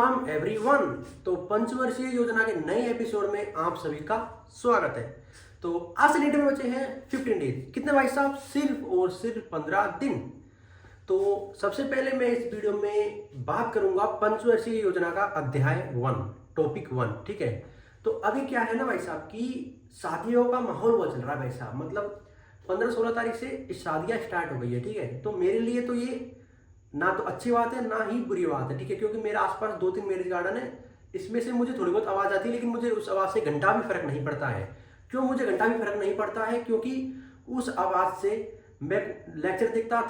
Ram everyone. तो पंचवर्षीय योजना के नए एपिसोड में आप सभी का स्वागत है। तो आज से डेट में बचे हैं 15 डेज। कितने भाई साहब? सिर्फ और सिर्फ 15 दिन। तो सबसे पहले मैं इस वीडियो में बात करूंगा पंचवर्षीय योजना का अध्याय 1 टॉपिक 1। ठीक है। तो अभी क्या है ना भाई साहब कि शादियों का माहौल बहुत चल रहा है भाई साहब। मतलब 15-16 तारीख से शादियां स्टार्ट हो गई है। ठीक है। तो मेरे लिए तो ये ना तो अच्छी बात है ना ही बुरी बात है। ठीक है। क्योंकि मेरे आसपास 2-3 मैरिज गार्डन है, इसमें से मुझे थोड़ी बहुत आवाज़ आती है, लेकिन मुझे उस आवाज़ से घंटा भी फर्क नहीं पड़ता है। क्यों मुझे घंटा भी फर्क नहीं पड़ता है? क्योंकि उस आवाज़ से मैं लेक्चर देखता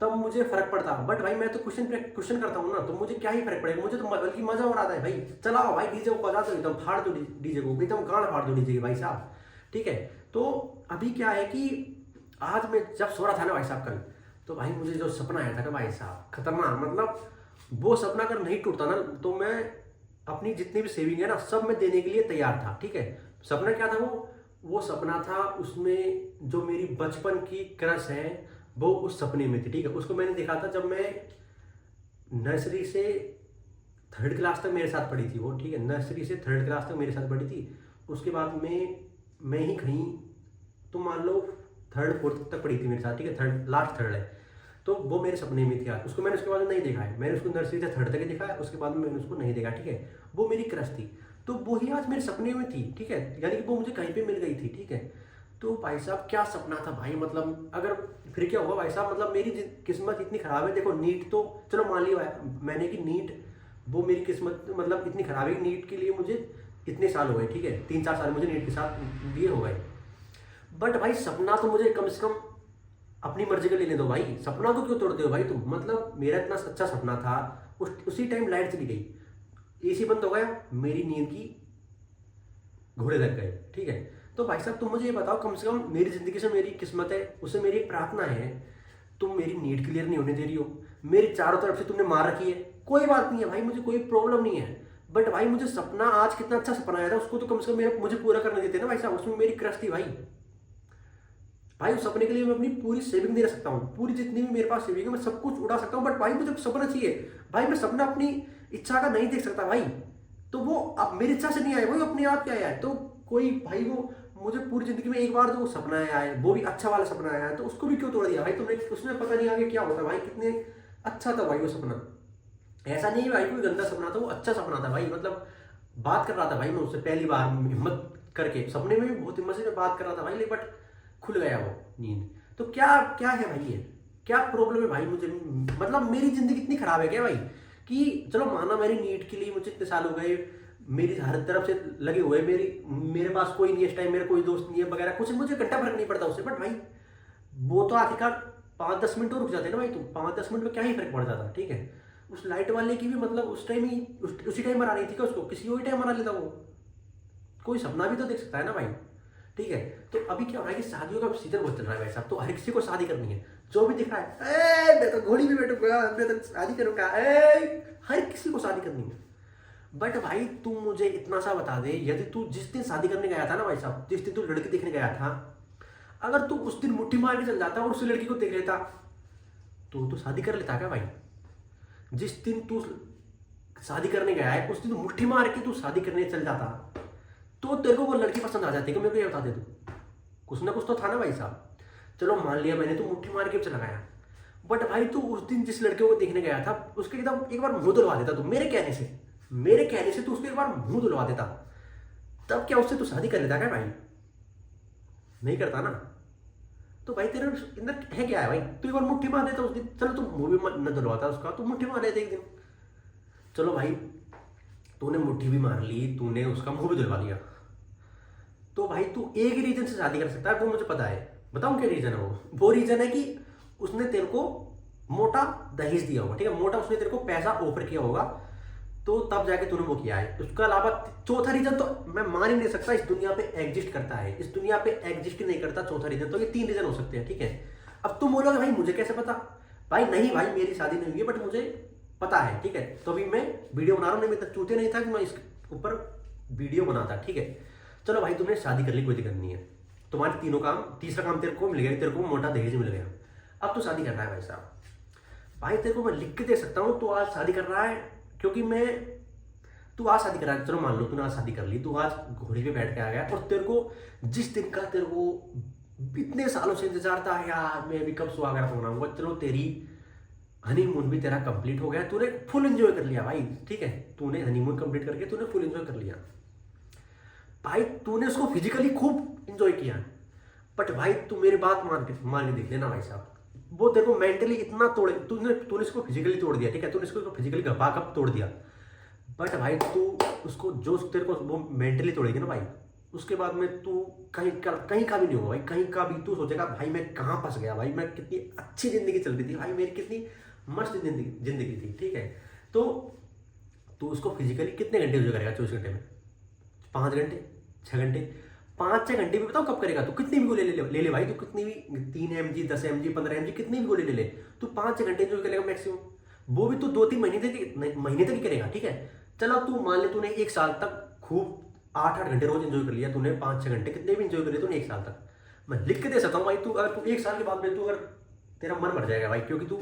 तब मुझे फर्क पड़ता। बट भाई मैं तो क्वेश्चन करता हूँ ना, तो मुझे क्या ही फर्क पड़ेगा। मुझे तो बल्कि मजा और आता है भाई। चलाओ भाई डीजे को, बजा दो, एकदम फाड़ दो डीजे को, एकदम गाड़ फाड़ दो डीजे की भाई साहब। ठीक है। तो अभी क्या है कि आज मैं जब सो रहा था ना भाई साहब कल, तो भाई मुझे जो सपना आया था ना भाई साहब, खतरनाक। मतलब वो सपना अगर नहीं टूटता ना तो मैं अपनी जितनी भी सेविंग है ना सब मैं देने के लिए तैयार था। ठीक है। सपना क्या था? वो सपना था, उसमें जो मेरी बचपन की क्रश है वो उस सपने में थी। ठीक है। उसको मैंने देखा था जब मैं नर्सरी से 3rd क्लास तक मेरे साथ पढ़ी थी वो। ठीक है। नर्सरी से 3rd क्लास तक मेरे साथ पढ़ी थी। उसके बाद में मैं ही कहीं तो मान लो 3rd-4th तक पढ़ी थी मेरे साथ। ठीक है। लास्ट थर्ड है। तो वो मेरे सपने में थी यार। उसको मैंने उसके बाद में नहीं देखा है। मैंने उसको नर्सरी से 3rd तक ही देखा है, उसके बाद में मैंने उसको नहीं देखा। ठीक है। वो मेरी क्रश थी, तो वो ही आज मेरे सपने में थी। ठीक है। यानी कि वो मुझे कहीं पे मिल गई थी। ठीक है। तो भाई साहब क्या सपना था भाई। मतलब अगर फिर क्या हुआ भाई साहब, मतलब मेरी किस्मत इतनी खराब है। देखो नीट तो चलो मान लिया मैंने कि नीट, वो मेरी किस्मत मतलब इतनी खराब है। नीट के लिए मुझे इतने साल हो गए। ठीक है। 3-4 साल मुझे नीट के साथ दिए हो गए। बट भाई सपना तो मुझे कम से कम अपनी मर्जी का लेने दो भाई। सपना को क्यों तोड़ते हो भाई तुम? मतलब मेरा इतना अच्छा सपना था, उसी टाइम लाइट चली गई, एसी बंद हो गया, मेरी नींद की घोड़े लग गए। ठीक है। तो भाई साहब तुम मुझे ये बताओ, कम से कम मेरी जिंदगी से मेरी किस्मत है, उससे मेरी एक प्रार्थना है, तुम मेरी नीट क्लियर नहीं होने दे रही हो, मेरी चारों तरफ से तुमने मार रखी है। कोई बात नहीं है भाई, मुझे कोई प्रॉब्लम नहीं है। बट भाई मुझे सपना, आज कितना अच्छा सपना आया था, उसको तो कम से कम मुझे पूरा करने देते ना भाई साहब। उसमें मेरी क्रश थी भाई उस सपने के लिए मैं अपनी पूरी सेविंग दे सकता हूँ, पूरी जितनी भी मेरे पास सेविंग है मैं सब कुछ उड़ा सकता हूँ। बट भाई मुझे सपना चाहिए भाई। मैं सपना अपनी इच्छा का नहीं देख सकता भाई। तो वो अब मेरी इच्छा से नहीं आया, वो अपने आप क्या आया है। तो कोई भाई वो मुझे पूरी जिंदगी में एक बार जो सपना आया है, वो भी अच्छा वाला सपना आया है, तो उसको भी क्यों तोड़ दिया भाई तुमने? उसमें पता नहीं आगे क्या होता भाई। कितने अच्छा था भाई वो सपना। ऐसा नहीं है भाई कोई गंदा सपना था, वो अच्छा सपना था भाई। मतलब बात कर रहा था भाई मैं उससे पहली बार हिम्मत करके, सपने में भी बहुत हिम्मत से मैं बात कर रहा था भाई, बट खुल गया वो नींद। तो क्या क्या है भाई, ये क्या प्रॉब्लम है भाई मुझे? मतलब मेरी जिंदगी इतनी खराब है क्या भाई कि चलो माना मेरी नीट के लिए मुझे इतने साल हो गए, मेरी हर तरफ से लगे हुए, मेरे पास कोई नहीं है इस टाइम, मेरा कोई दोस्त नहीं है वगैरह कुछ, मुझे घंटा फर्क नहीं पड़ता उससे। बट भाई वो तो आखिरकार 5-10 मिनट और रुक जाते ना भाई। तुम 5-10 मिनट में क्या ही फर्क पड़ जाता। ठीक है। उस लाइट वाले की भी मतलब उस टाइम ही उसी टाइम मरा रही थी क्या उसको? किसी और टाइम मरा लेता वो। कोई सपना भी तो देख सकता है ना भाई। ठीक है। तो अभी क्या हो रहा है कि शादियों का सीजन बहुत चल रहा है भाई साहब। तो हर किसी को शादी करनी है, जो भी दिख रहा है, मैं तो घोड़ी में बैठूंगा, मैं तो शादी करूंगा, हर किसी को शादी करनी है। बट भाई तू मुझे इतना सा बता दे, यदि तू जिस दिन शादी करने गया था ना भाई साहब, जिस दिन तू लड़की देखने गया था, अगर तू उस दिन मुट्ठी मार के चल जाता और उस लड़की को देख लेता, तो शादी कर लेता क्या भाई? जिस दिन तू शादी करने गया है उस दिन मुट्ठी मार के तू शादी करने चल जाता, तो तेरे को वो लड़की पसंद आ जाती है कि मेरे को ये बता दे तू। कुछ ना कुछ तो था ना भाई साहब। चलो मान लिया मैंने, तू मुट्ठी मार के चला गया, बट भाई तू उस दिन जिस लड़के को देखने गया था उसके एकदम एक बार मुंह धुलवा देता तू, मेरे कहने से तू उसको एक बार मुंह धुलवा देता, तब क्या उससे तू शादी कर लेता क्या भाई? नहीं करता ना। तो भाई तेरे अंदर है क्या है भाई? तू एक बार मुट्ठी मार देता उस दिन, चलो तू मुंह भी न धुलवाता उसका, तू मुट्ठी मार देता एक दिन। चलो भाई तूने मुट्ठी भी मार ली, तूने उसका मुंह भी धुलवा दिया, तो भाई तू एक ही रीजन से शादी कर सकता है, वो मुझे पता है। बताऊं क्या रीजन है? वो रीजन है कि उसने तेरे को मोटा दहेज दिया होगा। ठीक है। मोटा उसने तेरे को पैसा ऑफर किया होगा, तो तब जाके तूने वो किया है। उसके अलावा चौथा रीजन तो मैं मान ही नहीं सकता इस दुनिया पे एग्जिस्ट करता है, इस दुनिया पे एग्जिस्ट ही नहीं करता चौथा रीजन। तो ये 3 रीजन हो सकते हैं। ठीक है। अब तुम बोलोगे भाई मुझे कैसे पता? भाई नहीं भाई मेरी शादी नहीं हुई है, बट मुझे पता है। ठीक है। तो अभी मैं वीडियो बना रहा हूँ, नहीं मैं तो चूते नहीं था कि मैं इसके ऊपर वीडियो बनाता। ठीक है। चलो भाई तुमने शादी कर ली, कोई दिक्कत नहीं है, तुम्हारे तीनों काम, तीसरा काम तेरे को मिल गया, तेरे को मोटा दहेज मिल गया। अब तो शादी करना है भाई साहब। भाई तेरे को मैं लिख के दे सकता हूँ तो आज शादी कर रहा है, क्योंकि मैं तू आज शादी करा, चलो मान लो तूने आज शादी कर ली, तू आज घोड़ी पे बैठ के आ गया और तेरे को जिस दिन का तेरे को इतने सालों से इंतजार था यार मैं अभी कब सुहागरात मनाऊंगा, चलो तेरी हनीमून भी तेरा कंप्लीट हो गया, तूने फुल एंजॉय कर लिया भाई, ठीक है, तूने हनीमून कंप्लीट करके तूने फुल एंजॉय कर लिया भाई, तूने उसको फिजिकली खूब एंजॉय किया, बट भाई तू मेरी बात मान के देख लेना भाई साहब, वो तेरे को मेंटली इतना तोड़े, तूने इसको फिजिकली तोड़ दिया, ठीक है, तूने इसको फिजिकली घपाघप तोड़ दिया, बट भाई तू उसको जो तेरे को वो मेंटली तोड़ेगी ना भाई, उसके बाद में तू कहीं का भी नहीं होगा भाई, कहीं का भी तू सोचेगा भाई मैं कहाँ फंस गया भाई, मैं कितनी अच्छी जिंदगी चल रही थी भाई, मेरी कितनी मस्त जिंदगी थी, ठीक है। तो तू उसको फिजिकली कितने घंटे एंजॉय करेगा 24 घंटे में? 5 घंटे, 6 घंटे, 5-6 घंटे भी बताओ कब करेगा तू, कितनी भी गोली ले ले भाई, तू कितनी भी 3 mg 10 mg 15 mg कितनी भी गोली ले ले, तू 5-6 घंटे एंजॉय करेगा मैक्सिमम, वो भी तू 2-3 महीने तक ही करेगा, ठीक है। चलो तू मान ले तूने 1 साल तक खूब 8-8 घंटे रोज एंजॉय कर लिया तूने, 5-6 घंटे कितने भी एंजॉय कर लिया तूने 1 साल तक, मैं लिख के दे सकता हूँ भाई, तू अगर तू 1 साल के बाद में तू अगर तेरा मन भर जाएगा भाई, क्योंकि तू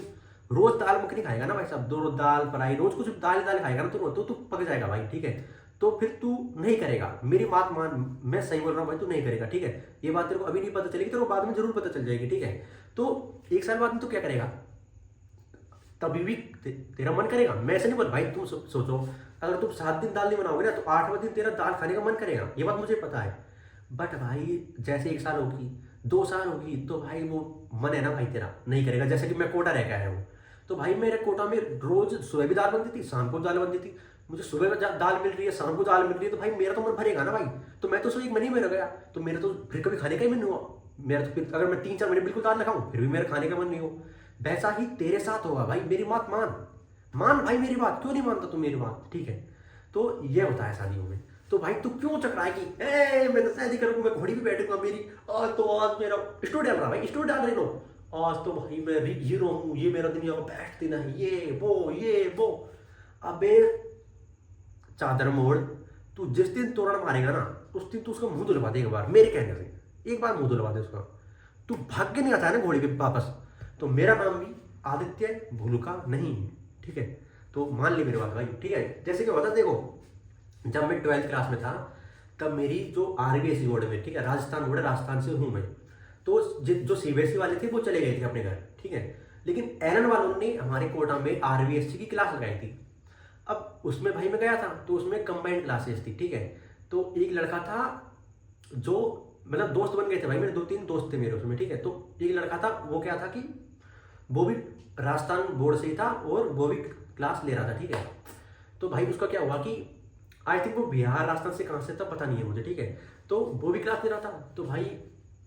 रोज दाल मखनी खाएगा ना भाई साहब, दो रोज दाल फ्राई, रोज कुछ दाल खाएगा ना तो तू पक जाएगा भाई, ठीक है। तो फिर तू नहीं करेगा, मेरी बात मान, मैं सही बोल रहा हूँ भाई, तू नहीं करेगा, ठीक है। ये बात तेरे को अभी नहीं पता चलेगी, तेरे को बाद में जरूर पता चल जाएगी, ठीक है। तो 1 साल बाद में तू क्या करेगा, तभी भी तेरा मन करेगा, मैं ऐसे नहीं बोल भाई, तुम सोचो अगर तुम 7 दिन दाल नहीं बनाओगे ना तो 8वें दिन तेरा दाल खाने का मन करेगा, ये बात मुझे पता है, बट भाई जैसे 1 साल होगी 2 साल होगी तो भाई वो मन है ना भाई तेरा नहीं करेगा। जैसे कि मैं कोटा रह के आया हूँ, तो भाई मेरे कोटा में रोज सुबह भी दाल बनती थी, शाम को दाल बनती थी, मुझे सुबह दाल मिल रही है, शाम को दाल मिल रही है, तो भाई मेरा तो मन भरेगा ना भाई, तो मैं तो सिर्फ 1 महीने में रह गया, तो मेरा तो फिर कभी खाने का ही मन नहीं हुआ, मेरा तो फिर अगर मैं 3-4 महीने बिल्कुल दाल ना खाऊं फिर भी मेरा खाने का मन नहीं हो, वैसा ही तेरे साथ होगा भाई, मेरी बात मान भाई, मेरी बात क्यों नहीं मानता तू मेरी बात, ठीक है। तो ये होता है शादियों में, तो भाई तू क्यों चकराएगी, मैं तो शादी करूंगा, मैं घोड़ी भी बैठूंगा, मेरी आज मेरा स्टूडियो डाल रहा भाई, स्टूडियो डाल रही लो, आज तो भाई मैं हीरो हूँ, ये मेरा दुनिया को बैठती ना, ये वो, अबे चादर मोड़, तू जिस दिन तोरण मारेगा ना उस दिन तू उसका मुंह धुलवा दे, एक बार मेरे कहने से एक बार मुंह धुलवा दे उसका, तू भाग के नहीं आता है ना घोड़ी पे वापस, तो मेरा नाम भी आदित्य भूलुका नहीं है, ठीक है। तो मान ली मेरी बात भाई, ठीक है। जैसे कि होता देखो, जब मैं 12th क्लास में था तब मेरी जो RBSE बोर्ड में, ठीक है, राजस्थान बोर्ड है, राजस्थान से हूँ मैं, तो जो CBSE वाले थे वो चले गए थे अपने घर, ठीक है, लेकिन एलन वालों ने हमारे कोटा में RBSE की क्लास लगाई थी। अब उसमें भाई मैं गया था तो उसमें कंबाइंड क्लासेस थी, ठीक है। तो एक लड़का था जो मतलब दोस्त बन गए थे भाई, मेरे 2-3 दोस्त थे मेरे उसमें, ठीक है। तो एक लड़का था वो क्या था कि वो भी राजस्थान बोर्ड से ही था और वो भी क्लास ले रहा था, ठीक है। तो भाई उसका क्या हुआ कि आई थिंक वो बिहार राजस्थान से कहाँ से था पता नहीं है मुझे, ठीक है। तो वो भी क्लास ले रहा था, तो भाई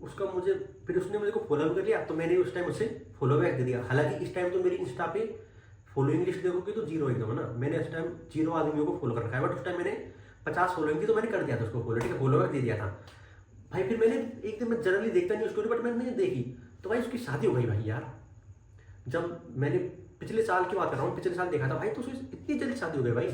उसका मुझे फिर उसने मुझे को फॉलो भी कर लिया, तो मैंने उस टाइम उससे फॉलो बैक दे दिया। हालांकि इस टाइम तो मेरी इंस्टा पे फॉलोइंग लिस्ट देखोगे तो 0 एकदम है ना, मैंने उस टाइम 0 आदमियों को फॉलो कर रखा है, बट उस टाइम मैंने 50 फॉलोइंग थी तो मैंने कर दिया था उसको फॉलो, ठीक है, फॉलो बैक दे दिया था भाई। फिर मैंने एक दिन, मैं जनरली देखता नहीं उसको, बट मैंने देखी तो भाई उसकी शादी हो गई भाई यार। जब मैंने पिछले साल की बात कर रहा हूँ, पिछले साल देखा था भाई, तो उसकी इतनी जल्दी शादी हो गई भाई,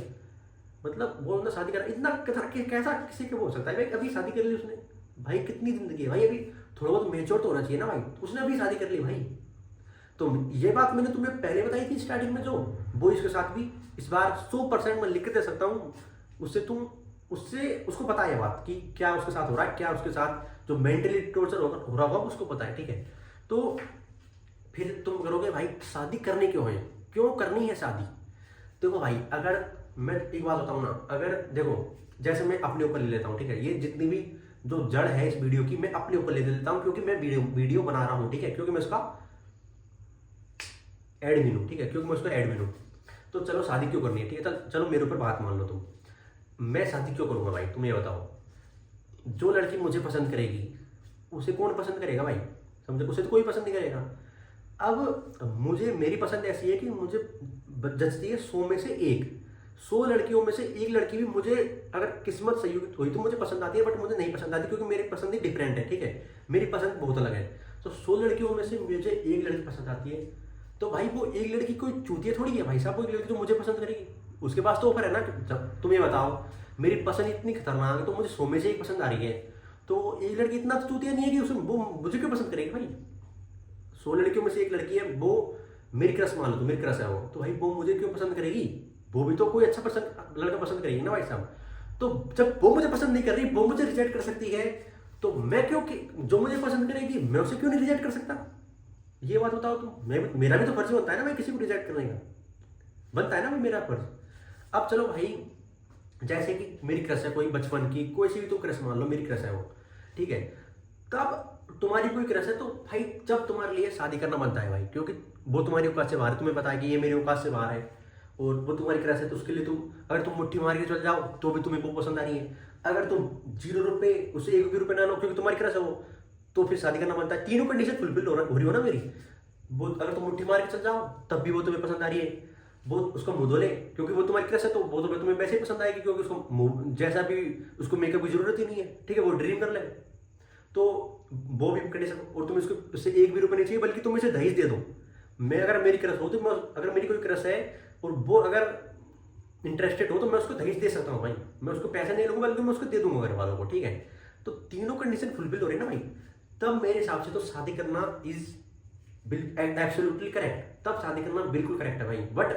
मतलब वो उन्होंने शादी करा, इतना कैसा किसी को हो सकता है भाई, अभी शादी कर ली उसने भाई, कितनी जिंदगी है भाई, अभी थोड़ा बहुत मेच्योर तो होना चाहिए ना भाई, उसने अभी शादी कर ली भाई। तो ये बात मैंने तुम्हें पहले बताई थी स्टार्टिंग में, जो बॉयज के साथ भी इस बार 100% मैं लिख के दे सकता हूँ, उससे उसको पता है बात कि क्या उसके साथ हो रहा है, क्या उसके साथ जो मेंटली टॉर्चर हो रहा होगा उसको पता है, ठीक है। तो फिर तुम करोगे भाई शादी करनी क्यों है, क्यों करनी है शादी। देखो भाई, अगर मैं एक बात बताऊँ ना, अगर देखो जैसे मैं अपने ऊपर ले लेता हूँ, ठीक है, ये जितनी भी जो जड़ है इस वीडियो की मैं अपने ऊपर ले लेता हूँ, क्योंकि मैं वीडियो बना रहा हूँ, ठीक है, क्योंकि मैं उसका एडमिन हूँ, ठीक है, क्योंकि मैं उसका एडमिन हूँ। तो चलो शादी क्यों करनी है, ठीक है, चलो मेरे ऊपर बात मान लो तुम, मैं शादी क्यों करूँगा भाई, तुम ये बताओ। जो लड़की मुझे पसंद करेगी उसे कौन पसंद करेगा भाई, समझे, उसे तो कोई पसंद नहीं करेगा। अब मुझे, मेरी पसंद ऐसी है कि मुझे जचती है 100 में से 100 लड़कियों में से 1 लड़की भी मुझे अगर किस्मत सही हुई तो मुझे पसंद आती है, बट मुझे नहीं पसंद आती, क्योंकि मेरी पसंद ही डिफरेंट है, ठीक है, मेरी पसंद बहुत अलग है। तो 100 लड़कियों में से मुझे 1 लड़की पसंद आती है, तो भाई वो 1 लड़की कोई चूतिया थोड़ी है भाई साहब, वो 1 लड़की जो मुझे पसंद करेगी उसके पास तो ऑफर है ना। जब तुम ये बताओ, मेरी पसंद इतनी खतरनाक है तो मुझे 100 में से 1 पसंद आ रही है, तो 1 लड़की इतना चूतिया नहीं है कि वो मुझे क्यों पसंद करेगी भाई। 100 लड़कियों में से 1 लड़की है, वो मेरी क्रश मान लो, तो मेरी क्रश है वो, तो भाई वो मुझे क्यों पसंद करेगी, वो भी तो कोई अच्छा पसंद लड़का पसंद करेगी ना भाई साहब। तो जब वो मुझे पसंद नहीं कर रही, वो मुझे रिजेक्ट कर सकती है, तो मैं क्यों जो मुझे पसंद करेगी मैं उसे क्यों नहीं रिजेक्ट कर सकता? ये बात बताओ तुम। मेरा भी तो फर्ज बनता है ना भाई किसी को रिजेक्ट करने का, बनता है ना भाई मेरा फर्ज। अब चलो भाई, जैसे कि मेरी क्रश है कोई बचपन की, कोई सी भी तो क्रश मान लो, मेरी क्रश है वो, ठीक है। तब तुम्हारी कोई क्रश है तो भाई जब तुम्हारे लिए शादी करना बनता है भाई, क्योंकि वो तुम्हारी औकात से बाहर है, तुम्हें पता है कि ये मेरी औकात से बाहर है, और वो तुम्हारी क्रश है, तो उसके लिए तुम अगर तुम मुट्ठी मार के चल जाओ तो भी तुम्हें वो पसंद आ रही है। अगर तुम 0 रुपये उसे 1 रुपये ना लो क्योंकि तुम्हारी क्रश है वो, तो फिर शादी करना बनता है। तीनों कंडीशन फुलफिल हो रही हो ना मेरी। वो अगर तुम मुट्ठी मार के चल जाओ तब भी वो तुम्हें पसंद आ रही है, वो उसको मुंह धो ले क्योंकि वो तुम्हारी क्रश है, तो वो तुम्हें वैसे ही पसंद आएगी, क्योंकि उसको जैसा भी उसको मेकअप की जरूरत ही नहीं है, ठीक है, वो ड्रीम कर ले। तो वो भी कंडीशन, और तुम उससे 1 भी रुपये नहीं चाहिए, बल्कि तुम इसे दहेज दे दो। मैं अगर मेरी क्रश हो तो मैं, अगर मेरी कोई क्रश है और वो अगर इंटरेस्टेड हो तो मैं उसको दहेज दे सकता हूँ भाई। मैं उसको पैसे नहीं लूंगा बल्कि मैं उसको दे दूंगा घर वालों को, ठीक है। तो तीनों कंडीशन फुलफिल हो रही है ना भाई, तब मेरे हिसाब से तो शादी करना इज एब्सोल्युटली करेक्ट, तब शादी करना बिल्कुल करेक्ट है भाई। बट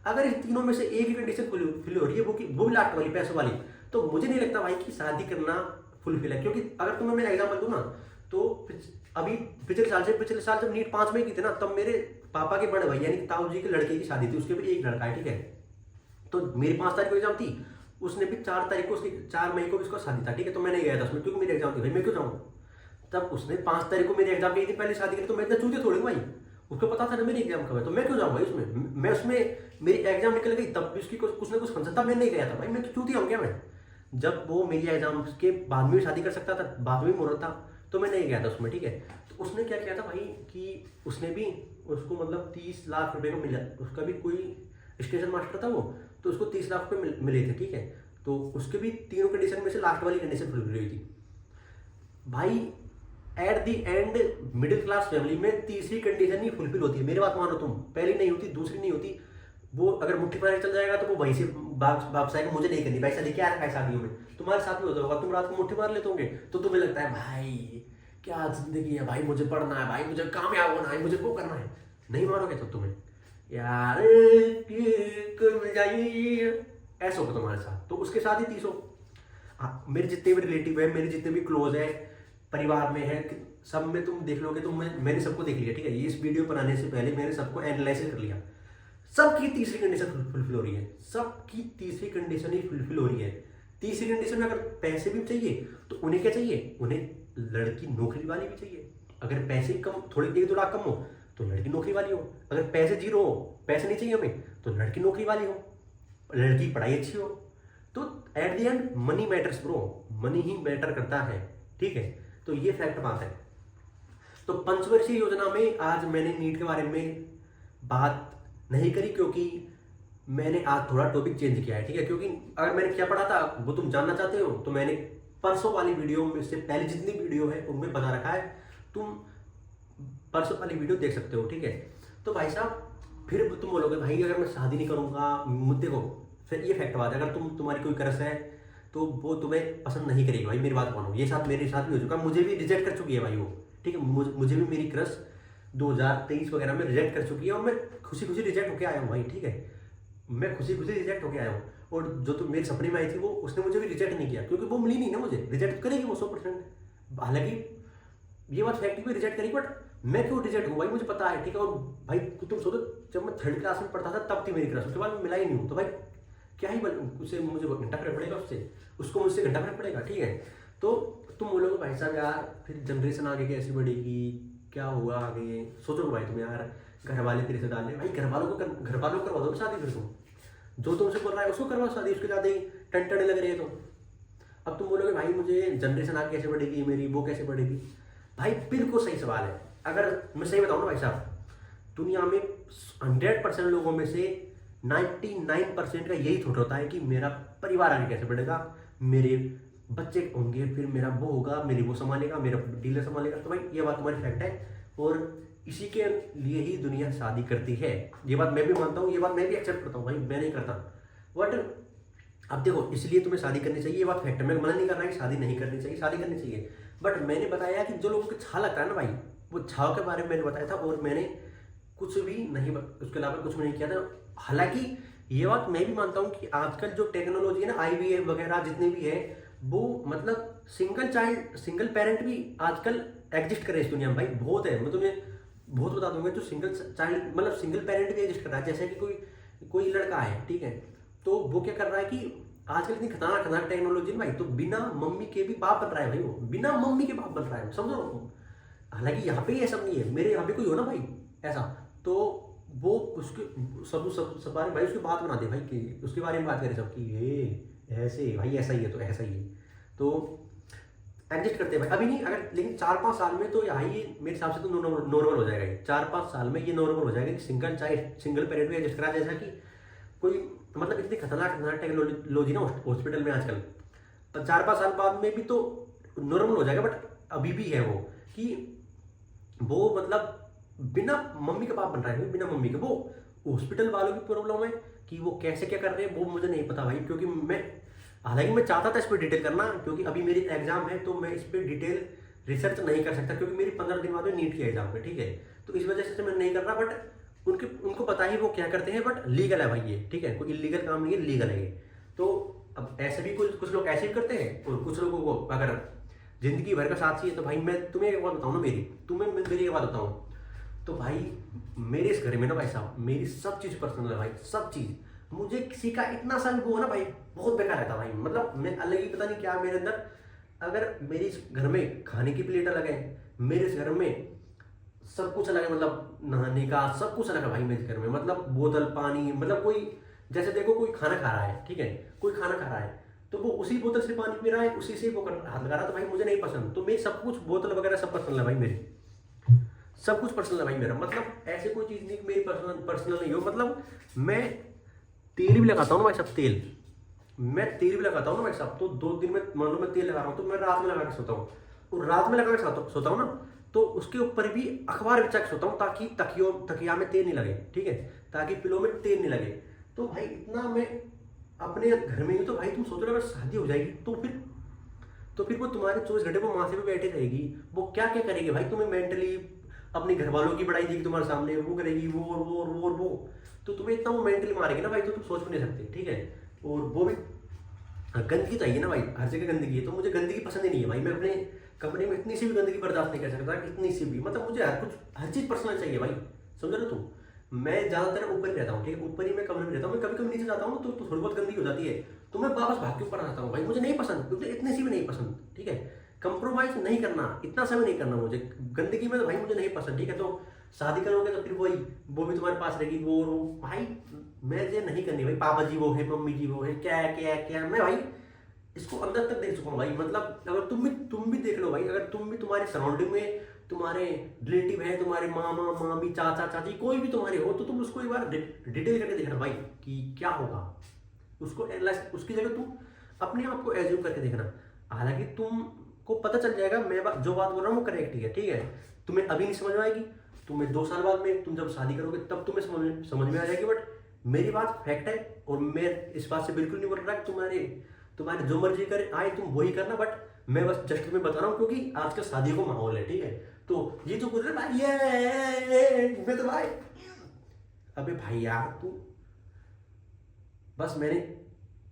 अगर इन तीनों में से एक ही कंडीशन फुलफिल हो रही है, वो भी लास्ट वाली, पैसों वाली, तो मुझे नहीं लगता भाई कि शादी करना फुलफिल है। क्योंकि अगर तुम्हें मैं एग्जाम्पल दूं ना, तो अभी पिछले साल जब नीट 5 मई की थी ना, तब मेरे पापा के बड़े भाई यानी ताऊ जी के लड़के की शादी थी, उसके भी एक लड़का है, ठीक है। तो मेरी 5 तारीख को एग्जाम थी, उसने भी 4 तारीख को, उसकी 4 मई को उसका शादी था, ठीक है। तो मैं नहीं गया था उसमें क्योंकि मेरी एग्जाम थी भाई, मैं क्यों जाऊँ। तब उसने 5 तारीख को मेरी एग्जाम की थी, पहले शादी करी, तो मैं इतना चूतिया थोड़ी भाई, उसको पता था ना मेरी एग्जाम कब है, तो मैं क्यों जाऊँ भाई उसमें। मैं उसमें मेरी एग्जाम निकल गई तब भी उसकी कुछ ना कुछ फंक्शन था, मैं नहीं गया था भाई, मैं चूतिया हूँ क्या मैं। जब वो मेरी एग्जाम के बाद में भी शादी कर सकता था, बाद में भी मुहूर्त था, तो मैं नहीं गया था उसमें, ठीक है। तो उसने क्या किया था भाई कि उसने भी उसको मतलब 30 लाख रुपए को मिला, उसका भी कोई स्टेशन मास्टर था वो, तो उसको 30 लाख रुपए मिले थे, ठीक है। तो उसके भी तीनों कंडीशन में से लास्ट वाली कंडीशन फुलफिल हुई थी भाई। At the and middle class family में तीसरी कंडीशन ही फुलफिल होती है, मेरी बात मानो तुम, पहली नहीं होती, दूसरी नहीं होती। वो अगर मुट्ठी मार चल जाएगा तो वो वहीं से वापस आएगा, मुझे नहीं करनी भाई शादी, क्या रखा है शादियों में। तुम्हारे साथ में होता होगा, तुम रात को मुट्ठी मार लेते होंगे तो तुम्हें लगता है भाई क्या जिंदगी है भाई, मुझे पढ़ना है भाई, मुझे कामयाब होना है, मुझे वो करना है। नहीं मारोगे तो तुम्हें यार मिल जाइए, ऐसा होगा तुम्हारे साथ। तो उसके साथ ही 30 हो। हाँ, मेरे जितने भी रिलेटिव है, मेरे जितने भी क्लोज है, परिवार में है, सब में तुम देख लोगे तो मैंने सबको देख लिया, ठीक है। ये इस वीडियो बनाने से पहले मैंने सबको एनालाइज कर लिया, सबकी तीसरी कंडीशन फुलफिल हो रही है, सबकी तीसरी कंडीशन ही फुलफिल हो रही है। तीसरी कंडीशन में अगर पैसे भी चाहिए तो उन्हें क्या चाहिए, उन्हें लड़की नौकरी वाली भी चाहिए। अगर पैसे कम, थोड़े 1-2 लाख कम हो तो लड़की नौकरी वाली हो। अगर पैसे 0 हो, पैसे नहीं चाहिए हमें, तो लड़की नौकरी वाली हो, लड़की पढ़ाई अच्छी हो। तो at the end money matters bro, money he matter करता है, ठीक है। तो ये फैक्ट बात है। तो पंचवर्षीय योजना में आज मैंने नीट के बारे में बात नहीं करी, क्योंकि मैंने आज थोड़ा टॉपिक चेंज किया है, ठीक है। क्योंकि अगर मैंने क्या पढ़ा था वो तुम जानना चाहते हो तो मैंने परसों वाली वीडियो में से पहले जितनी वीडियो है उनमें बता रखा है, तुम परसों वाली वीडियो देख सकते हो, ठीक है। तो भाई साहब फिर तुम बोलोगे भाई अगर मैं शादी नहीं करूंगा, मुद्दे को, फिर ये फैक्ट बात है, अगर तुम्हारी कोई क्रश है तो वो तुम्हें पसंद नहीं करेगी भाई, मेरी बात मानो। ये साथ मेरे साथ भी हो चुका, मुझे भी रिजेक्ट कर चुकी है भाई वो, ठीक है। मुझे भी मेरी क्रश 2023 वगैरह में रिजेक्ट कर चुकी है, और मैं खुशी खुशी रिजेक्ट होकर आया हूँ भाई, ठीक है। मैं खुशी खुशी रिजेक्ट होकर आया हूँ, और जो तुम मेरे सपने में आई थी वो, उसने मुझे भी रिजेक्ट नहीं किया, क्योंकि वो मिली नहीं ना मुझे। रिजेक्ट करेगी वो 100%, हालांकि ये बात फैक्ट भी रिजेक्ट करेगी, बट मैं क्यों रिजेक्ट हूँ भाई मुझे पता है, ठीक है। और भाई तुम सोचो, जब मैं 3rd क्लास में पढ़ता था तब थी मेरी क्रश, उसके बाद मैं मिला ही नहीं हूँ, तो भाई क्या ही उसे मुझे घंटा फर्क पड़ेगा, उसको मुझसे घंटा फर्क पड़ेगा, ठीक है। तो तुम बोलोगे भाई साहब यार फिर जनरेशन आगे कैसे बढ़ेगी, क्या होगा आगे, सोचोगे भाई तुम यार, घर वाले तेरे से डाले भाई, घर वालों को करवा दो शादी, फिर तुम जो तुमसे बोल रहा है उसको करवा शादी, उसके ज़्यादा ही टंटने लग रही है। तो अब तुम बोलोगे भाई मुझे जनरेशन आगे कैसे बढ़ेगी मेरी, वो कैसे बढ़ेगी। भाई बिल्कुल सही सवाल है। अगर मैं सही बताऊँ ना भाई साहब, दुनिया में 100% लोगों में से 99% का यही थॉट होता है कि मेरा परिवार आगे कैसे बढ़ेगा, मेरे बच्चे होंगे, फिर मेरा वो होगा, मेरी वो संभालेगा, मेरा डीलर संभालेगा। तो भाई ये बात तुम्हारी फैक्ट है, और इसी के लिए ही दुनिया शादी करती है। ये बात मैं भी मानता हूँ, ये बात मैं भी एक्सेप्ट करता हूँ भाई, मैं नहीं करता। बट अब देखो, इसलिए तुम्हें शादी करनी चाहिए, ये बात फैक्ट है। मैं मना नहीं कर रहा कि शादी नहीं करनी चाहिए, शादी करनी चाहिए। बट मैंने बताया कि जो लोगों को छा लगता है ना भाई, वो छाव के बारे में मैंने बताया था, और मैंने कुछ भी नहीं, उसके अलावा कुछ भी नहीं किया था। हालांकि ये बात मैं भी मानता हूँ कि आजकल जो टेक्नोलॉजी है ना, IVF वगैरह जितने भी है, वो मतलब सिंगल पेरेंट भी आजकल एग्जिस्ट कर रहे हैं इस दुनिया में भाई, बहुत है। मैं तुम्हें बहुत बता दूंगा, जो सिंगल चाइल्ड मतलब सिंगल पेरेंट भी एग्जिस्ट कर रहा है। जैसे कि कोई लड़का है, ठीक है, तो वो क्या कर रहा है कि आजकल इतनी खतरनाक खतरनाक टेक्नोलॉजी है भाई, तो बिना मम्मी के भी बाप बन रहा है भाई, वो बिना मम्मी के बाप बन रहा है, समझो। हालांकि यहाँ पे ये सब नहीं है, मेरे यहाँ पे कोई हो ना भाई ऐसा, तो वो उसके सब बारे भाई उसकी बात बना दे भाई, कि उसके बारे में बात करें सब कि ये ऐसे भाई, ऐसा ही है तो ऐसा ही है, तो एडजस्ट करते हैं भाई। अभी नहीं, अगर लेकिन 4-5 साल में तो यहाँ ये मेरे हिसाब से तो नॉर्मल हो जाएगा। 4-5 साल में ये नॉर्मल हो जाएगा कि सिंगल पेरेंट भी एडजस्ट करा, जैसा कि कोई मतलब इतनी खतरनाक खतरनाक टेक्नोलॉजी ना हॉस्पिटल में आजकल, तो 4-5 साल बाद में भी तो नॉर्मल हो जाएगा। बट अभी भी है वो कि वो मतलब बिना मम्मी के बाप बन रहा है, बिना मम्मी के। वो हॉस्पिटल वालों की प्रॉब्लम है कि वो कैसे क्या कर रहे हैं, वो मुझे नहीं पता भाई, क्योंकि हालांकि मैं चाहता था इस पर डिटेल करना, क्योंकि अभी मेरी एग्जाम है, तो मैं इस पर डिटेल रिसर्च नहीं कर सकता, क्योंकि मेरी 15 दिन बाद में नीट की एग्जाम है, ठीक है। तो इस वजह से मैं नहीं कर रहा, बट उनको पता ही वो क्या करते हैं, बट लीगल है भाई ये, ठीक है, कोई इलीगल काम नहीं है, लीगल है ये। तो अब ऐसे भी कुछ लोग ऐसे भी करते हैं, और कुछ लोगों को अगर जिंदगी भर का साथ चाहिए, तो भाई मैं तुम्हें एक बात बताऊँ ना, मेरी एक बात बताऊँ, तो भाई मेरे इस घर में ना भाई साहब, मेरी सब चीज़ पर्सनल है भाई, सब चीज़। मुझे किसी का इतना सा भी वो है ना भाई, बहुत बेकार रहता भाई, मतलब मैं अलग ही पता नहीं क्या मेरे अंदर। अगर मेरे इस घर में खाने की प्लेट अलग है, मेरे इस घर में सब कुछ अलग है, मतलब नहाने का सब कुछ अलग है भाई मेरे घर में, मतलब बोतल पानी, मतलब कोई जैसे देखो कोई खाना खा रहा है, ठीक है, कोई खाना खा रहा है, तो वो उसी बोतल से पानी पी रहा है, उसी से वो हाथ लगा रहा है, तो भाई मुझे नहीं पसंद। तो मेरी सब कुछ बोतल वगैरह सब पर्सनल है भाई, मेरी सब कुछ पर्सनल है भाई मेरा, मतलब ऐसे कोई चीज़ नहीं कि मेरी पर्सनल नहीं हो। मतलब मैं तेल भी लगाता हूँ ना भाई साहब, मैं तेल भी लगाता हूँ ना भाई साहब, तो 2 दिन में मान लो मैं तेल लगा रहा हूँ, तो मैं रात में लगा के सोता हूँ, और रात में लगा के सोता हूँ ना, तो उसके ऊपर भी अखबार बिछा के सोता हूँ, ताकि तकिया में तेल नहीं लगे, ठीक है, ताकि पिलो में तेल नहीं लगे। तो भाई इतना मैं अपने घर में हूँ, तो भाई तुम सोचो अगर शादी हो जाएगी, तो फिर वो तुम्हारे 24 घंटे वो माथे पे बैठी रहेगी, वो क्या क्या करेगी भाई, तुम्हें मेंटली अपने घर वालों की बढ़ाई देगी तुम्हारे सामने, वो करेगी वो, तो तुम्हें इतना वो मेंटली मारेगी ना भाई, तो तुम सोच भी नहीं सकते, ठीक है। और वो भी गंदगी चाहिए ना भाई, हर जगह गंदगी है, तो मुझे गंदगी पसंद ही नहीं है भाई। मैं अपने कमरे में इतनी सी भी गंदगी बर्दाश्त नहीं कर सकता, इतनी सी भी, मतलब मुझे हर चीज़ पर्सनल चाहिए भाई, समझ रहे हो तुम। मैं ज़्यादातर ऊपर ही रहता हूँ, ठीक है, ऊपर ही मैं कमरे में रहता हूँ। मैं कभी कभी नीचे जाता हूँ तो थोड़ी बहुत गंदगी हो जाती है, तो मैं वापस भाग के ऊपर आ जाता हूँ भाई, मुझे नहीं पसंद, क्योंकि इतनी सी भी नहीं पसंद, ठीक है। कंप्रोमाइज नहीं करना, इतना सा भी नहीं करना मुझे गंदगी में, तो भाई मुझे नहीं पसंद, ठीक है। तो शादी करोगे तो फिर वो भी तुम्हारे पास रहेगी, वो भाई मैं ये नहीं करनी भाई, पापा जी वो है, मम्मी जी वो है, क्या क्या क्या, मैं भाई इसको अंदर तक देख चुका हूँ भाई। मतलब अगर तुम भी देख लो भाई, अगर तुम भी तुम्हारे सराउंडिंग में तुम्हारे रिलेटिव है, तुम्हारे मामा मामी चाचा चाची कोई भी तुम्हारे हो, तो तुम उसको एक बार डिटेल करके देखना भाई कि क्या होगा, उसको उसकी जगह तुम अपने आप को एज्यूम करके देखना। हालांकि तुमको पता चल जाएगा, मैं जो बात बोल रहा हूँ वो करेक्ट ही है, ठीक है। तुम्हें अभी नहीं समझ में आएगी, तुम्हें 2 साल बाद में तुम जब शादी करोगे तब तुम्हें समझ में आ जाएगी, बट मेरी बात फैक्ट है, और मैं इस बात से बिल्कुल नहीं बोल रहा कि तुम्हारे जो मर्जी करे आए तुम वही करना, बट मैं बस जस्ट तुम्हें बता रहा हूँ, क्योंकि आजकल शादी का माहौल है, ठीक है। तो ये जो बोल रहे भाई ये मैं तो भाई, अबे भाई यार तू, बस मैंने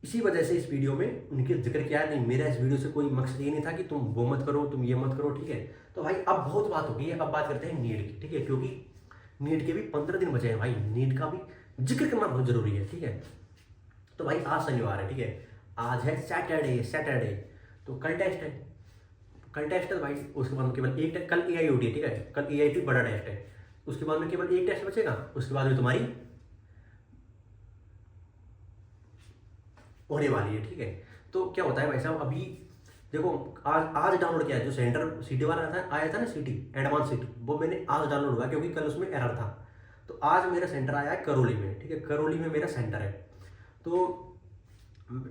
इसी वजह से इस वीडियो में उनके जिक्र किया। नहीं, मेरा इस वीडियो से कोई मकसद ये नहीं था कि तुम वो मत करो, तुम ये मत करो, ठीक है। तो भाई अब बहुत बात हो गई है, अब बात करते हैं नीट की, ठीक है, क्योंकि नीट के भी 15 दिन बचे हैं भाई, नीट का भी जिक्र करना बहुत जरूरी है, ठीक है। तो भाई आज शनिवार है, ठीक है, आज है सैटरडे, तो कल टेस्ट है भाई। उसके बाद में केवल एक कल AIOT है, ठीक है, कल AIOT बड़ा टेस्ट है, उसके बाद में केवल एक टेस्ट बचेगा, उसके बाद में तुम्हारी होने वाली है, ठीक है। तो क्या होता है भाई साहब, अभी देखो आज डाउनलोड किया है, जो सेंटर सिटी वाला आया था ना, सिटी एडवांस सिटी, वो मैंने आज डाउनलोड हुआ, क्योंकि कल उसमें एरर था। तो आज मेरा सेंटर आया है करौली में, ठीक है, करौली में मेरा सेंटर है। तो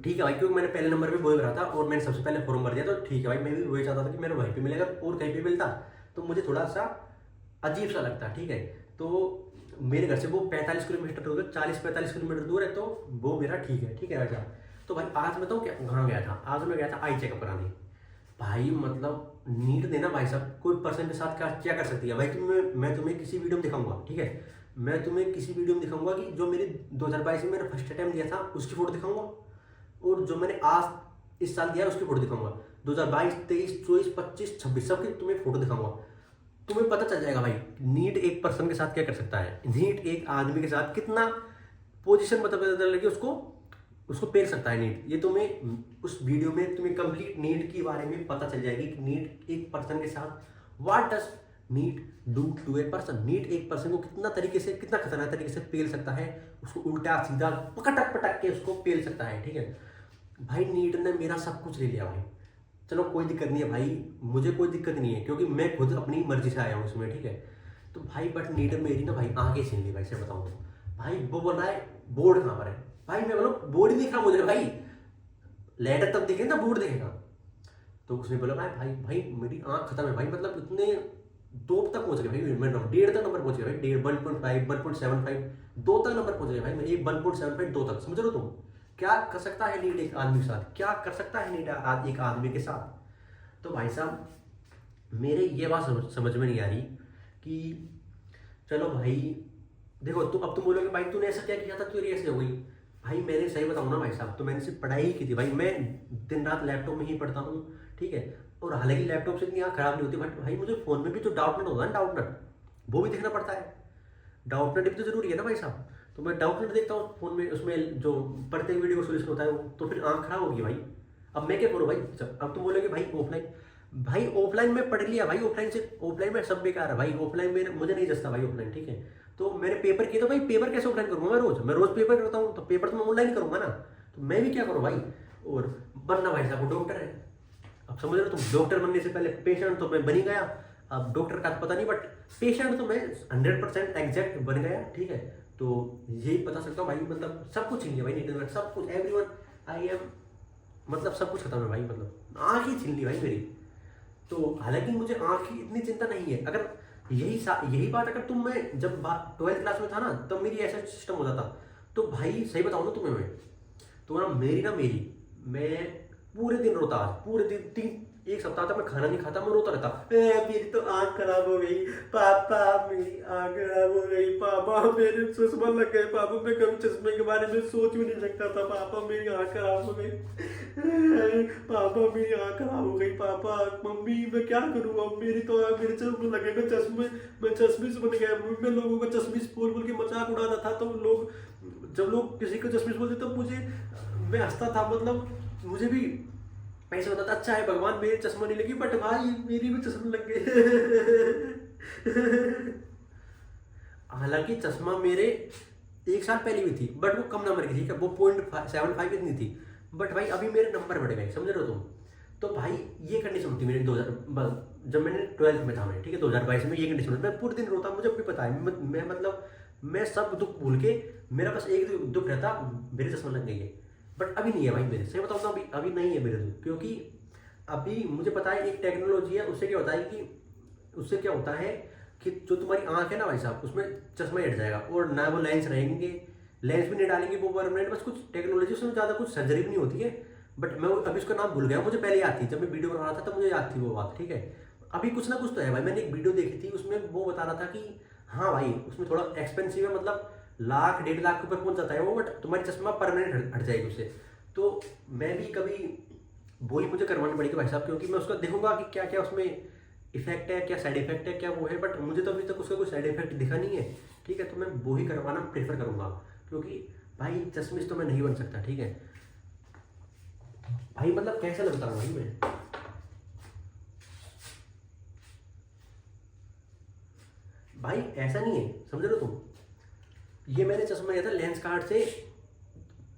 ठीक है भाई, क्योंकि मैंने पहले नंबर पे वही भरा था, और मैंने सबसे पहले फॉर्म भर दिया, तो ठीक है भाई, मैं भी वही चाहता था कि मेरा वहीं पे मिलेगा, और कहीं पे मिलता तो मुझे थोड़ा सा अजीब सा लगता, ठीक है। तो मेरे घर से वो 45 किलोमीटर दूर है, 40-45 किलोमीटर दूर है, तो वो मेरा ठीक है भाई। तो भाई आज मैं तो क्या कहाँ गया था, आज मैं गया था आई चेकअप कराने भाई। मतलब नीट देना भाई साहब, कोई पर्सन के साथ क्या कर सकती है भाई, मैं तुम्हें किसी वीडियो में दिखाऊंगा, ठीक है, मैं तुम्हें किसी वीडियो में दिखाऊंगा कि जो मेरी 2022 में मैंने फर्स्ट अटैम्प्ट दिया था उसकी फोटो दिखाऊंगा, और जो मैंने आज इस साल दिया उसकी फोटो दिखाऊंगा, 2022, 23, 24, 25, 26 सबकी तुम्हें फोटो दिखाऊंगा। तुम्हें पता चल जाएगा भाई नीट एक पर्सन के साथ क्या कर सकता है, नीट एक आदमी के साथ कितना पोजीशन बदल के उसको उसको पेल सकता है नीट। ये तुम्हें उस वीडियो में तुम्हें कंप्लीट नीट के बारे में पता चल जाएगी कि नीट एक पर्सन के साथ what does NEET do to a person. NEET एक पर्सन को कितना तरीके से, कितना खतरनाक तरीके से पेल सकता है, उसको उल्टा सीधा पटक पटक के उसको पेल सकता है। ठीक है भाई, नीट ने मेरा सब कुछ ले लिया भाई। चलो कोई दिक्कत नहीं है भाई, मुझे कोई दिक्कत नहीं है क्योंकि मैं खुद अपनी मर्जी से आया हूँ उसमें। ठीक है तो भाई बट नीट मेरी ना भाई आंखें छीन ली भाई से बताऊँ तो। भाई वो बोल रहा है बोर्ड कहाँ पर है, भाई मैं बोला बोर्ड ही दिख रहा मुझे भाई, लेटर तब दिखेगा ना बोर्ड दिखेगा। तो उसने बोला भाई भाई भाई मेरी आंख खत्म है भाई, मतलब इतने 2 तक पहुंच गए भाई, मैं 1.5 तक नंबर पहुंच गया भाई, 1.5, 1.75, 2 तक नंबर पहुंच गया भाई, मैं 1.75, 2 तक। समझ रहे हो तुम क्या कर सकता है नीट एक आदमी के साथ, क्या कर सकता है नीट एक आदमी के साथ। तो भाई साहब मेरे ये बात समझ में नहीं आ रही कि चलो भाई देखो तुम, अब तुम बोलोगे भाई तूने ऐसा क्या किया था तेरी ऐसे हो गई। भाई मैंने सही बताऊँ ना भाई साहब, तो मैंने सिर्फ पढ़ाई ही की थी भाई, मैं दिन रात लैपटॉप में ही पढ़ता हूँ। ठीक है और हालांकि लैपटॉप से इतनी आँख खराब नहीं होती, बट भाई मुझे फोन में भी जो डाउटनट होता है ना, डाउटनट वो भी देखना पड़ता है। डाउटनट भी तो जरूरी है ना भाई साहब, तो मैं डाउटनट देखता हूँ फोन में, उसमें जो पढ़ते वीडियो का सोल्यूशन होता है वो, तो फिर आँख खराब होगी भाई। अब मैं क्या करूँ भाई, अब तुम बोलोगे भाई ऑफलाइन, भाई ऑफलाइन में पढ़ लिया भाई, ऑफलाइन से ऑफलाइन में सब बेकार है भाई, ऑफलाइन में मुझे नहीं जचता भाई ऑफलाइन। ठीक है तो मैंने पेपर किया, तो भाई पेपर कैसे ऑफलाइन करूँगा, मैं रोज पेपर करता हूँ, तो पेपर तो मैं ऑनलाइन करूँगा ना। तो मैं भी क्या करूँ भाई, और बनना भाई साहब डॉक्टर है। अब समझ रहे हो तुम, डॉक्टर बनने से पहले पेशेंट तो मैं बन ही गया, अब डॉक्टर का पता नहीं बट पेशेंट तो मैं 100% एग्जैक्ट बन गया। ठीक है तो यही बता सकता हूँ भाई, मतलब सब कुछ छीन लिया भाई नीट, सब कुछ, एवरीवन आई एम, मतलब सब कुछ खत्म है भाई, मतलब आँख ही छीन ली भाई मेरी। तो हालांकि मुझे आँख की इतनी चिंता नहीं है, अगर यही बात अगर तुम, मैं जब 12th क्लास में था ना तब मेरी ऐसा सिस्टम हो जाता, तो भाई सही बताऊँ ना तुम्हें मैं, तो ना मैं पूरे दिन रोता, पूरे दिन 1 सप्ताह तक मैं खाना नहीं खाता, मैं रोता रहता, मेरी तो आँख खराब हो गई पापा, मेरी आँख खराब हो गई पापा, मेरे चश्मा लग गए पापा, मैं कभी चश्मे के बारे में सोच भी नहीं सकता था पापा, मेरी आँख खराब हो गई पापा, मेरी आँख खराब हो गई पापा, मम्मी मैं क्या करूँ अब, मेरे चश्मे लगेगा, मैं चश्मे से बन गया। मैं लोगों का चश्मे से बोल के मजाक उड़ाता था, तो जब लोग किसी को चश्मे से बोलते तब मैं हंसता था, मतलब मुझे भी ऐसा होता था अच्छा है भगवान मेरे चश्मा नहीं लगी, बट भाई मेरी भी चश्मा लग गए हालांकि चश्मा मेरे 1 साल पहले भी थी, बट वो कम नंबर की थी, वो 0.75 इतनी थी, बट भाई अभी मेरे नंबर बढ़ गए, समझ रहे हो तुम। तो भाई ये कंडीशन थी मेरी 2000 जब मैंने 12th में था मैं, ठीक है 2022 में ये कंडीशन, मैं पूरे दिन रोता, मुझे भी पता है, मैं मतलब मैं सब दुख भूल के, मेरा बस एक दुख रहता मेरे चश्मा लग गई है, बट अभी नहीं है भाई मेरे, सही बताऊँ तो अभी नहीं है मेरे दुख, क्योंकि अभी मुझे पता है एक टेक्नोलॉजी है, उससे क्या होता है कि उससे क्या होता है कि जो तुम्हारी आंख है ना भाई साहब, उसमें चश्मा हट जाएगा, और ना वो लेंस रहेंगे, लेंस भी नहीं डालेंगे वो परमानेंट, बस कुछ टेक्नोलॉजी, उसमें ज़्यादा कुछ सर्जरी भी नहीं होती है, बट मैं अभी उसका नाम भूल गया, मुझे पहले याद थी, जब मैं वीडियो बना रहा था तब मुझे याद थी वो बात। ठीक है अभी कुछ ना कुछ तो है भाई, मैंने एक वीडियो देखी थी, उसमें वो बता रहा था कि हाँ भाई उसमें थोड़ा एक्सपेंसिव है, मतलब 1 लाख 1.5 लाख के ऊपर पहुंच जाता है वो, बट तुम्हारी चश्मा परमानेंट हट जाएगी उससे। तो मैं भी कभी वो ही मुझे करवानी पड़ेगी भाई साहब, क्योंकि मैं उसका देखूंगा कि क्या क्या उसमें इफेक्ट है, क्या साइड इफेक्ट है, क्या वो है, बट मुझे तो अभी तक उसका कोई साइड इफेक्ट दिखा नहीं है। ठीक है तो मैं वो ही करवाना प्रेफर करूंगा, क्योंकि भाई चश्मिश तो मैं नहीं बन सकता। ठीक है भाई मतलब कैसा लगता हूँ भाई मैं, भाई ऐसा नहीं है, समझ रहे हो तुम, ये मैंने चश्मा लिया था लेंस कार्ड से,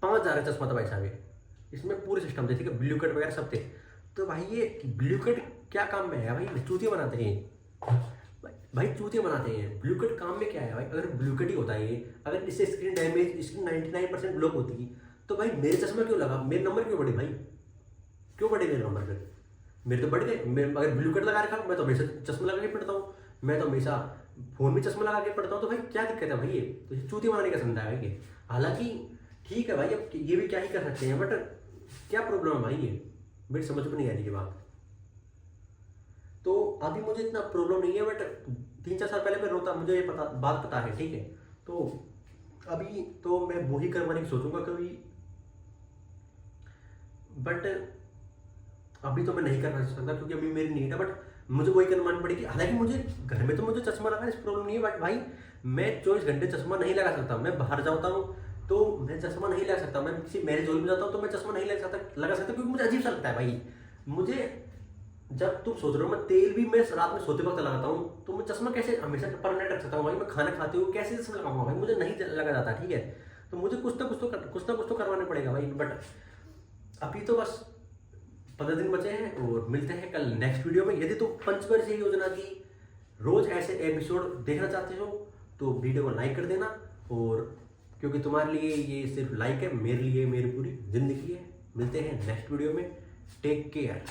5,000 का चश्मा था भाई साहब ये, इसमें पूरे सिस्टम थे, ठीक है ब्लू कट वगैरह सब थे। तो भाई ये ब्लू कट क्या काम में है भाई, चूतिया बनाते हैं भाई चूतिया बनाते हैं, ब्लू कट काम में क्या है भाई, अगर ब्लू कट ही होता है ये, अगर इससे स्क्रीन डैमेज, स्क्रीन 99% ब्लॉक होती, तो भाई मेरे चश्मा क्यों लगा, मेरे नंबर क्यों बढ़े भाई, क्यों बढ़े मेरे नंबर, फिर मेरे तो बढ़ गए। अगर ब्लू कट लगा रखा, मैं तो हमेशा चश्मा लगा के पढ़ता हूँ, मैं तो हमेशा फोन में चश्मा लगा के पढ़ता हूँ, तो भाई क्या दिक्कत है भाई, ये तो चूतिया बनाने का समझा है भाई। हालांकि ठीक है भाई, अब ये भी क्या ही कर सकते हैं, बट क्या प्रॉब्लम है भाई, ये मेरी समझ में नहीं आ रही ये बात। तो अभी मुझे इतना प्रॉब्लम नहीं है, बट 3-4 साल पहले मैं रोता, मुझे ये बात पता है। ठीक है तो अभी तो मैं वो ही करवाने की सोचूंगा कभी, बट अभी तो मैं नहीं करना सकता क्योंकि अभी मेरी नीड है, बट मुझे वही करवानी पड़ेगी। हालांकि मुझे घर में तो मुझे चश्मा लगाने से प्रॉब्लम नहीं है, बट भाई मैं 24 घंटे चश्मा नहीं लगा सकता। मैं बाहर जाता हूँ तो मैं चश्मा नहीं लगा सकता, मैं किसी मैरिज हॉल में जाता हूँ तो मैं चश्मा नहीं लगा सकता क्योंकि मुझे अजीब सा लगता है भाई। मुझे, जब तुम सोच रहे हो मैं तेल भी मैं रात में सोते वक्त लगाता हूँ, तो मैं चश्मा कैसे हमेशा परमानेंट रख सकता हूँ भाई? मैं खाना खाते हुए कैसे चश्मा लगाऊंगा भाई? मुझे नहीं लगा जाता, ठीक है। तो मुझे कुछ ना कुछ तो करवाना पड़ेगा भाई। बट अभी तो बस 15 दिन बचे हैं और मिलते हैं कल नेक्स्ट वीडियो में। यदि तुम पंचवर्षीय योजना की रोज ऐसे एपिसोड देखना चाहते हो तो वीडियो को लाइक कर देना, और क्योंकि तुम्हारे लिए ये सिर्फ लाइक है, मेरे लिए मेरी पूरी जिंदगी है। मिलते हैं नेक्स्ट वीडियो में। Take care.